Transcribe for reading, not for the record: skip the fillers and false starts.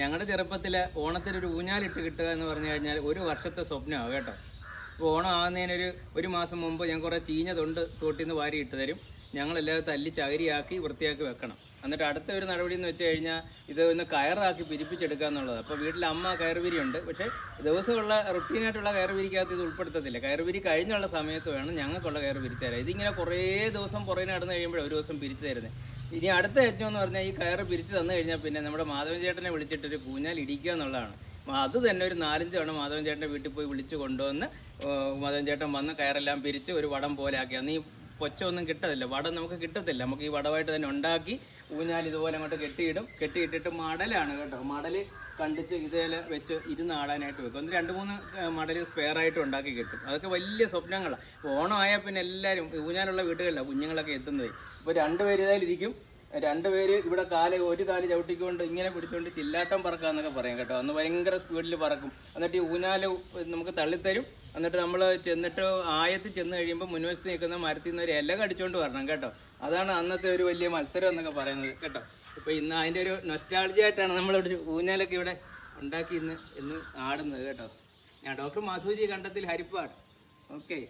ഞങ്ങളുടെ ചെറുപ്പത്തിൽ ഓണത്തിനൊരു ഊഞ്ഞാലിട്ട് കിട്ടുക എന്ന് പറഞ്ഞു കഴിഞ്ഞാൽ ഒരു വർഷത്തെ സ്വപ്നമാണ് കേട്ടോ. അപ്പോൾ ഓണം ആകുന്നതിനൊരു ഒരു മാസം മുമ്പ് ഞാൻ കുറേ ചീഞ്ഞ തൊണ്ട് തോട്ടിൽ നിന്ന് വാരി ഇട്ട് തരും. ഞങ്ങളെല്ലാവരും തല്ലി ചകരിയാക്കി വൃത്തിയാക്കി വെക്കണം. എന്നിട്ട് അടുത്ത ഒരു നടപടി എന്ന് വെച്ച് കഴിഞ്ഞാൽ ഇത് ഒന്ന് കയറാക്കി പിരിപ്പിച്ചെടുക്കുക എന്നുള്ളത്. അപ്പോൾ വീട്ടിൽ അമ്മ കയറുപിരിയുണ്ട്, പക്ഷേ ദിവസമുള്ള റുട്ടീനായിട്ടുള്ള കയറുപിരിക്കകത്ത് ഇത് ഉൾപ്പെടുത്തത്തില്ല. കയറുപിരി കഴിഞ്ഞുള്ള സമയത്ത് വേണം ഞങ്ങൾക്കുള്ള കയറ് പിരിച്ചു തരാം. ഇതിങ്ങനെ കുറേ ദിവസം പുറകെ നടന്നു കഴിയുമ്പോൾ ഒരു ദിവസം പിരിച്ചു തരുന്നത്. ഇനി അടുത്ത യജ്ഞം എന്ന് പറഞ്ഞാൽ ഈ കയറ് പിരിച്ചു തന്നു കഴിഞ്ഞാൽ പിന്നെ നമ്മുടെ മാധവൻ ചേട്ടനെ വിളിച്ചിട്ടൊരു കൂഞ്ഞാൽ ഇടിക്കുക എന്നുള്ളതാണ്. അത് തന്നെ ഒരു 4-5 തവണ മാധവൻ ചേട്ടൻ്റെ വീട്ടിൽ പോയി വിളിച്ചു കൊണ്ടുവന്ന് മാധവൻ ചേട്ടൻ വന്ന് കയറെല്ലാം പിരിച്ച് ഒരു വടം പോലെ ആക്കി. അന്ന് ഈ പൊച്ചൊന്നും കിട്ടത്തില്ല, വടം നമുക്ക് കിട്ടത്തില്ല. നമുക്ക് ഈ വടമായിട്ട് തന്നെ ഉണ്ടാക്കി ഊഞ്ഞാൽ ഇതുപോലെ അങ്ങോട്ട് കെട്ടിയിട്ടിട്ട് മടലാണ് കേട്ടോ. മടല് കണ്ടിച്ച് ഇതേലെ വെച്ച് ഇരുന്നാടാനായിട്ട് വെക്കും. ഒന്ന് 2-3 മടല് സ്പെയർ ആയിട്ട് ഉണ്ടാക്കി കിട്ടും. അതൊക്കെ വലിയ സ്വപ്നങ്ങളാണ്. ഓണം ആയാൽ പിന്നെ എല്ലാവരും ഊഞ്ഞാലുള്ള വീടുകളിലാണ് കുഞ്ഞുങ്ങളൊക്കെ എത്തുന്നത്. ഇപ്പോൾ 2 പേര് ഇതായിരിക്കും, 2 പേര് ഇവിടെ ഒരു കാല് ചവിട്ടിക്കൊണ്ട് ഇങ്ങനെ പിടിച്ചുകൊണ്ട് ചില്ലാട്ടം പറക്കാന്നൊക്കെ പറയാം കേട്ടോ. അന്ന് ഭയങ്കര സ്പീഡിൽ പറക്കും. എന്നിട്ട് ഈ ഊഞ്ഞാല് നമുക്ക് തള്ളിത്തരും. എന്നിട്ട് നമ്മൾ ചെന്നിട്ട് ആയത്തിൽ ചെന്ന് കഴിയുമ്പോൾ മുൻവശത്ത് നിൽക്കുന്ന മരത്തിൽ നിന്ന് ഒരു ഇല കടിച്ചുകൊണ്ട് വരണം കേട്ടോ. അതാണ് അന്നത്തെ ഒരു വലിയ മത്സരം എന്നൊക്കെ പറയുന്നത് കേട്ടോ. ഇപ്പോൾ ഇന്ന് അതിൻ്റെ ഒരു നൊസ്റ്റാൾജി ആയിട്ടാണ് നമ്മളിവിടെ ഊഞ്ഞാലൊക്കെ ഇവിടെ ഉണ്ടാക്കി ഇന്ന് ആടുന്നത് കേട്ടോ. ഞാൻ ഡോക്ടർ മാധുജി കണ്ടത്തിൽ ഹരിപ്പാട്. ഓക്കെ.